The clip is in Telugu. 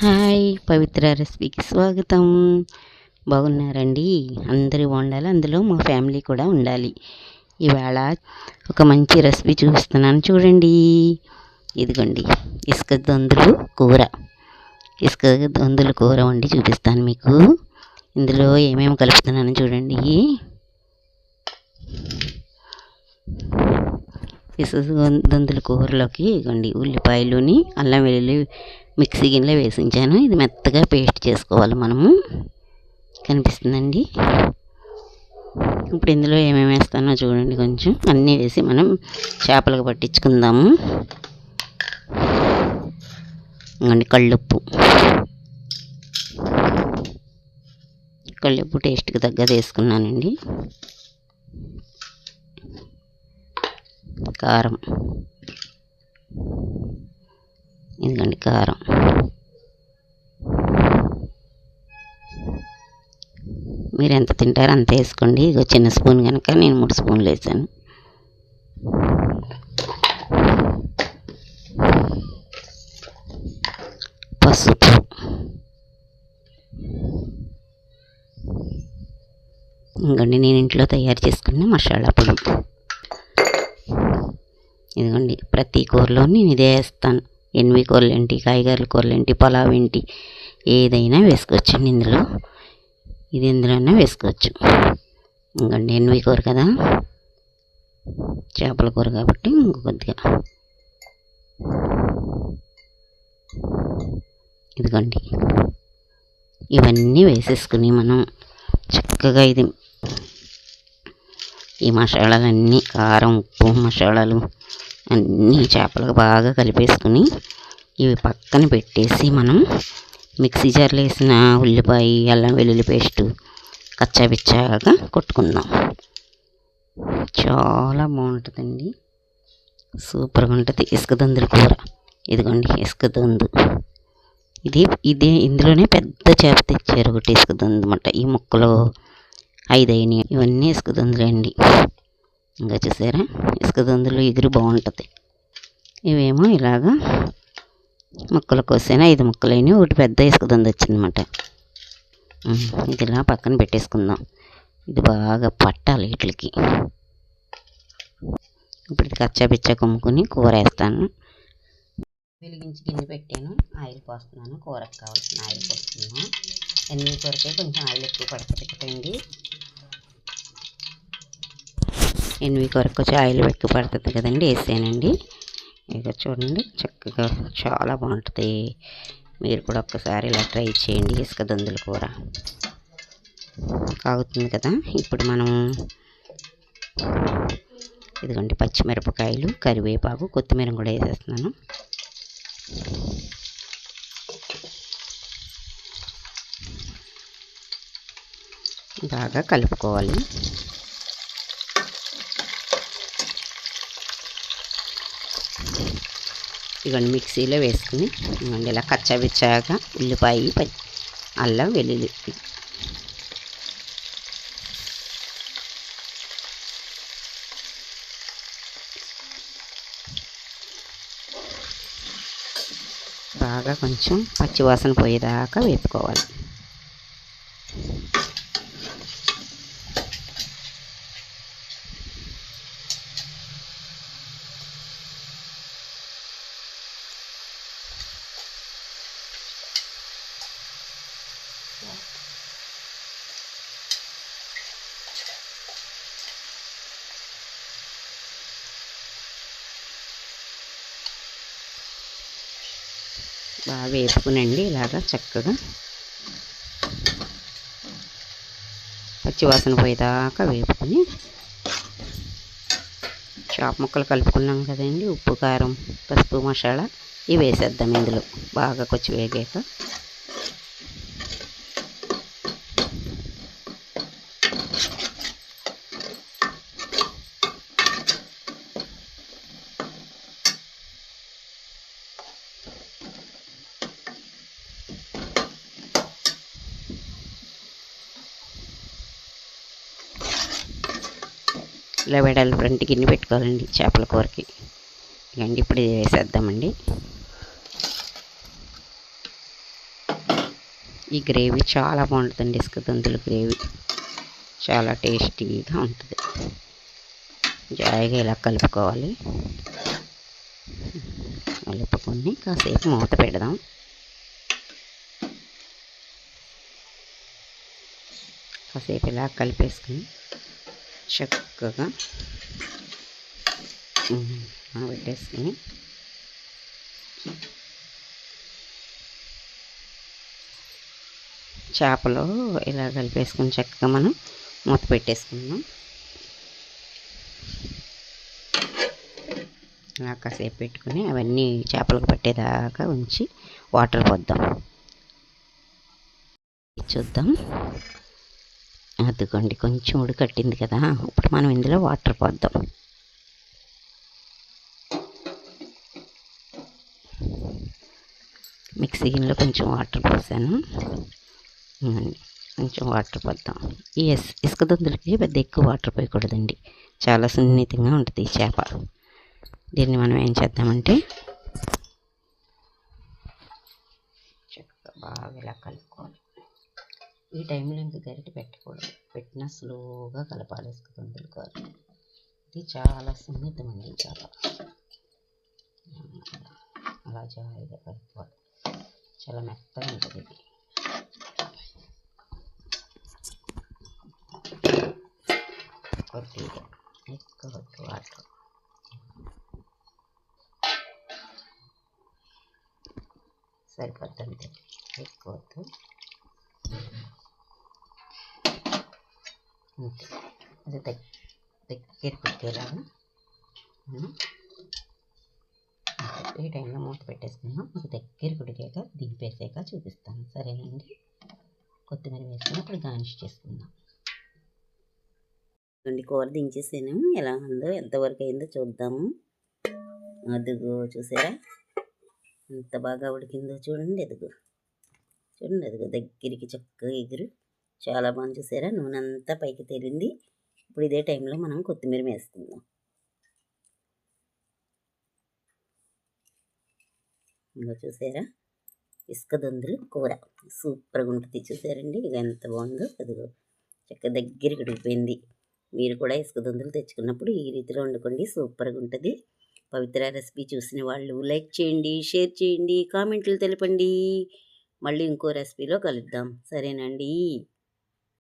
హాయ్, పవిత్ర రెసిపీకి స్వాగతం. బాగున్నారండి? అందరూ బాగుండాలి, అందులో మా ఫ్యామిలీ కూడా ఉండాలి. ఇవాళ ఒక మంచి రెసిపీ చూపిస్తున్నాను, చూడండి. ఇదిగోండి, ఇసుక దొందులు కూర. ఇసుక దొందుల కూర వండి చూపిస్తాను మీకు. ఇందులో ఏమేమి కలుపుతున్నాను చూడండి. ఇసుక దొందుల కూరలోకి ఇదిగోండి ఉల్లిపాయలుని అల్లం వెల్లుల్లి మిక్సీ గిన్నెలో వేసి ఉంచాను. ఇది మెత్తగా పేస్ట్ చేసుకోవాలి మనము. కనిపిస్తుందండి. ఇప్పుడు ఇందులో ఏమేమి వేస్తానో చూడండి. కొంచెం అన్నీ వేసి మనం చేపలకు పట్టించుకుందాము. ఇంకోండి కళ్ళుప్పు టేస్ట్కి తగ్గది వేసుకున్నానండి. కారం, ఇదిగోండి కారం. మీరు ఎంత తింటారో అంత వేసుకోండి. ఇగో చిన్న స్పూన్ కనుక నేను 3 స్పూన్లు వేసాను. పసుపు, ఇంకోండి నేను ఇంట్లో తయారు చేసుకున్న మసాలా పొడి. ఇదిగోండి ప్రతి కూరలో నేను ఇదే వేస్తాను. ఎనిమి కూరలు ఏంటి, కాయగూరల కూరలు ఏంటి, పులావ్ ఏంటి, ఏదైనా వేసుకోవచ్చండి ఇందులో. ఇది ఇందులోనే వేసుకోవచ్చు. ఇంకోండి ఎనిమి కూర కదా, చేపల కూర కాబట్టి ఇంకొద్దిగా. ఇదిగోండి ఇవన్నీ వేసేసుకుని మనం చక్కగా ఈ మసాలాలన్నీ, కారం, ఉప్పు, మసాలాలు అన్నీ చేపలకు బాగా కలిపేసుకుని ఇవి పక్కన పెట్టేసి మనం మిక్సీ జార్లో వేసిన ఉల్లిపాయ అల్లం వెల్లుల్లి పేస్టు కచ్చాపిచ్చాగా కొట్టుకుందాం. చాలా బాగుంటుందండి, సూపర్గా ఉంటుంది ఇసుక దొందుల కూర. ఇదిగోండి ఇసుక దొందు. ఇదే ఇందులోనే పెద్ద చేప తెచ్చారు ఒకటి ఇసుక దొందు అన్నమాట. ఈ ముక్కలు 5 అయినాయి. ఇవన్నీ ఇసుక దొందులే అండి. ఇంకా చూసారా, ఇసుక దొందులు ఎగురు బాగుంటుంది. ఇవేమో ఇలాగా ముక్కలు కోసాను. 5 ముక్కలైనవి, ఒకటి పెద్ద ఇసుక దొందు వచ్చిందన్నమాట. ఇది ఇలా పక్కన పెట్టేసుకుందాం. ఇది బాగా పట్టాలి వీటికి. ఇప్పుడు ఇది కచ్చాపిచ్చా కొమ్ముకొని కూర వేస్తాను. వెలిగించి గిన్నె పెట్టాను, ఆయిల్ పోస్తున్నాను. కూరకు కావాల్సిన ఆయిల్ పోస్తున్నాను. ఎన్ని కూరకే కొంచెం ఆయిల్ ఎక్కువ పడుతుంది. ఎనిమిది కూరకు కొంచెం ఆయిల్ ఎక్కువ పడుతుంది కదండి, వేసానండి. ఇక చూడండి చక్కగా చాలా బాగుంటుంది. మీరు కూడా ఒక్కసారి ఇలా ట్రై చేయండి. ఇసుక దొందుల కూర కాగుతుంది కదా. ఇప్పుడు మనం ఇదిగోండి పచ్చిమిరపకాయలు, కరివేపాకు, కొత్తిమీర కూడా వేసేస్తున్నాను. బాగా కలుపుకోవాలి. ఇవన్నీ మిక్సీలో వేసుకుని ఇవ్వండి ఇలా కచ్చాపిచ్చాగా ఉల్లిపాయ అల్లం వెల్లుల్లి బాగా కొంచెం పచ్చివాసన పోయేదాకా వేపుకోవాలి. బాగా వేపుకునండి ఇలాగా చక్కగా పచ్చివాసన పోయేదాకా వేపుకొని చేప ముక్కలు కలుపుకున్నాం కదండి. ఉప్పు, కారం, పసుపు, మసాలా ఇవి వేసేద్దాం ఇందులో. బాగా కొంచెం వేగాక ఇలా వెడల్పు ఫ్రంట్ గిన్నె పెట్టుకోవాలండి చేపల కూరకి. ఇవ్వండి ఇప్పుడు ఇది వేసేద్దామండి. ఈ గ్రేవీ చాలా బాగుంటుందండి. ఇసుక దందుల గ్రేవీ చాలా టేస్టీగా ఉంటుంది. జాయిగా ఇలా కలుపుకోవాలి. కలుపుకొని కాసేపు మూత పెడదాం. కాసేపు ఇలా కలిపేసుకుని చక్కగా పెట్టేసుకుని చేపలు ఇలా కలిపేసుకుని చక్కగా మనం మూత పెట్టేసుకుందాం. ఇలా కాసేపు పెట్టుకుని అవన్నీ చేపలకు పట్టేదాకా ఉంచి వాటర్ పోద్దాం. చూద్దాం. అదిగోండి కొంచెం ఉడకట్టింది కదా. ఇప్పుడు మనం ఇందులో వాటర్ పోద్దాం. మిక్సీ గిన్నెలో కొంచెం వాటర్ పోసాను. కొంచెం వాటర్ పోద్దాం. ఈ ఇసుక దందులకి పెద్ద ఎక్కువ వాటర్ పోయకూడదండి. చాలా సున్నితంగా ఉంటుంది ఈ చేప. దీన్ని మనం ఏం చేద్దామంటే చక్కగా బాగా ఇలా కలుపుకోవాలి. ఈ టైంలో ఇంకా గరిటె పెట్టకూడదు. పెట్టినా స్లోగా కలపాలి ఇసుక దందుల కూర. ఇది చాలా సున్నితమండి చేప. అలా జాయిగా కలుపుకోవాలి. చాలా మెత్తగా ఉంటుంది ఇది. కొద్దిగా ఎక్కువ వాటర్ సరిపోద్దంతే, ఎక్కువ వద్దు. అంతే, అది దగ్గర పెట్టేలాగా. ఈ టైంలో మూత పెట్టేసుకున్నాం. అది దగ్గర ఉడికాక దింపేసాక చూపిస్తాను, సరేనండి. కొత్తిమీర వేసుకున్నప్పుడు గార్నిష్ చేసుకుందాం. కూర దించేసాను. ఎలా ఉందో, ఎంతవరకు అయిందో చూద్దాము. అదిగో చూసారా ఎంత బాగా ఉడికిందో చూడండి. అదిగో చూడండి, అదిగో దగ్గరికి చక్కగా ఎగురు చాలా బాగా. చూసారా నూనె అంతా పైకి తేలింది. ఇప్పుడు ఇదే టైంలో మనం కొత్తిమీర వేసుకుందాం. ఇంకా చూసారా ఇసుక దందులు కూర సూపర్గా ఉంటుంది. చూసారండి ఇక ఎంత బాగుందో. అదిగో చక్కగా దగ్గరికి ఉడికిపోయింది. మీరు కూడా ఇసుక దందులు తెచ్చుకున్నప్పుడు ఈ రీతిలో వండుకోండి, సూపర్గా ఉంటుంది. పవిత్ర రెసిపీ చూసిన వాళ్ళు లైక్ చేయండి, షేర్ చేయండి, కామెంట్లు తెలపండి. మళ్ళీ ఇంకో రెసిపీలో కలుద్దాం, సరేనండి.